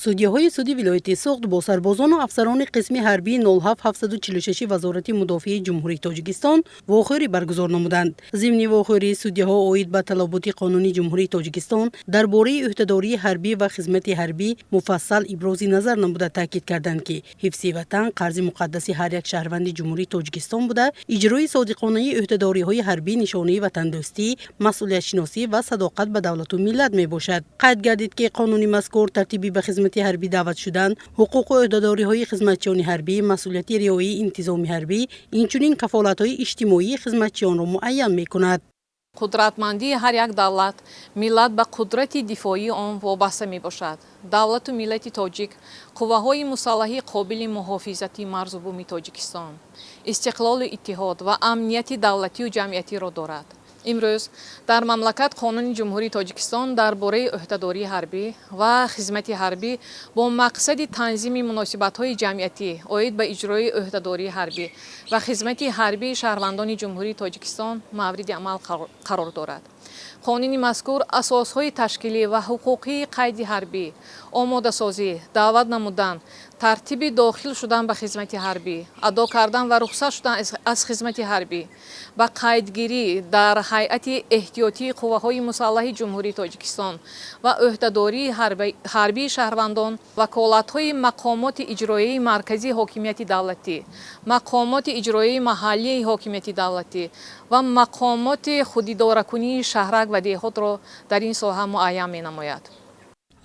судияҳои суди вилояти Суғд бо сарбозону афсарони қисми ҳарбии 07746 вазорати мудофиаи ҷумҳурии Тоҷикистон вохӯрӣ баргузор намуданд. Зимни вохӯрии судияҳо оид ба талаботи қонуни ҷумҳурии Тоҷикистон дар бораи ӯҳдадории ҳарбӣ ва хизмати ҳарбӣ муфассал ибрози назар намуда таъкид карданд ки ҳифзи ватан қарзи муқаддаси ҳар як шаҳрванди ҷумҳурии Тоҷикистон буда иҷрои содиқонаи ӯҳдадориҳои ҳарбӣ нишонаи ватандӯстӣ, масъулиятшиносӣ ва садоқат ба давлату миллат мебошад. қайд гардид ки қонуни мазкур тартиби ба хизмати ҳарбӣ даъват шудан, ҳуқуқу ӯҳдадориҳои хизматчиёни ҳарбӣ, масъулияти риояи интизоми ҳарбӣ, инчунин кафолатҳои иҷтимоии хизматчиёнро муайян мекунад. қудратмандии ҳар як давлат миллат ба қудрати дифоии он вобаста мебошад. давлату миллати тоҷик қувваҳои мусаллаҳи қобили муҳофизати марзу бӯми Тоҷикистон, истиқлолу иттиҳод ва амнияти давлатию ҷамъиятиро дорад. имрӯз дар мамлакат қонуни ҷумҳурии Тоҷикистон дар бораи ӯҳдадории ҳарбӣ ва хизмати ҳарбӣ бо мақсади танзими муносибатҳои ҷамъиятӣ оид ба иҷрои ӯҳдадории ҳарбӣ ва хизмати ҳарбии шаҳрвандони ҷумҳурии Тоҷикистон мавриди амал қарор дорад. қонуни мазкур асосҳои ташкилӣ ва ҳуқуқии қайди ҳарбӣ, омодасозӣ, даъват намудан, тартиби дохил шудан ба хизмати ҳарбӣ, адо кардан ва рухсат шудан аз хизмати ҳарбӣ ба қайдгирӣ дар ҳайати эҳтиётии қувваҳои мусаллаҳи ҷумҳурии Тоҷикистон ва ӯҳдадории ҳарбии шаҳрвандон, ваколатҳои мақомоти иҷроии марказии ҳокимияти давлатӣ, мақомоти иҷроии маҳаллии ҳокимияти давлатӣ ва мақомоти худидоракунии шаҳрак ва деҳотро дар ин соҳа муайян менамояд.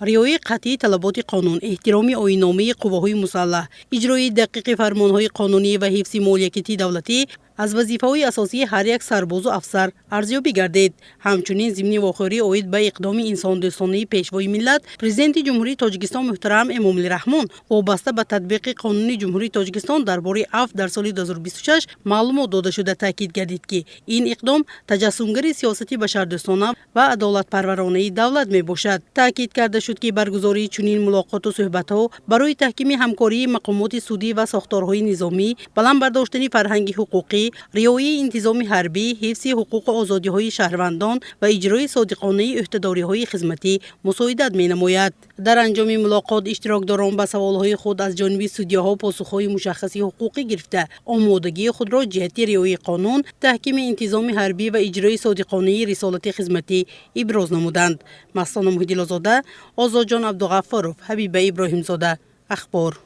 риояи қатъии талаботи қонун, эҳтироми оинномаи қувваҳои мусаллаҳ, иҷрои дақиқи фармонҳои қонунӣ ва ҳифзи молиякати давлатӣ аз вазифаҳои асосии ҳар як сарбозу афсар арзёбӣ гардид. ҳамчунин зимни вохӯрӣ оид ба иқдоми инсондӯстонаи пешвои миллат президенти ҷумҳурии Тоҷикистон муҳтарам Эмомалӣ Раҳмон боваста ба татбиқи қонуни ҷумҳурии Тоҷикистон дар бораи афт дар соли 2026 маълумот дода шуда таъкид гардид ки ин иқдом таҷассумгари сиёсати башардӯстона ва адолатпарваронаи давлат мебошад. таъкид карда шуд ки баргузории чунин мулоқоту суҳбатҳо барои таҳкими ҳамкории мақомоти судӣ ва сохторҳои низомӣ, баландбардоштани фарҳанги ҳуқуқӣ, риояи интизоми ҳарбӣ, ҳифзи ҳуқуқу озодиҳои шаҳрвандон ва иҷрои содиқонаи ӯҳдадориҳои хизматӣ мусоидат менамояд. дар анҷоми мулоқот иштирокдорон ба саволҳои худ аз ҷониби судяҳо посухҳои мушаххаси ҳуқуқӣ гирифта омодагии худро ҷиҳати риояи қонун, таҳкими интизоми ҳарбӣ ва иҷрои содиқонаи рисолати хизматӣ иброз намуданд. Мастона Муҳиддилозода, Озодҷон Абдуғаффоров, Ҳабиба Иброҳимзода. Ахбор.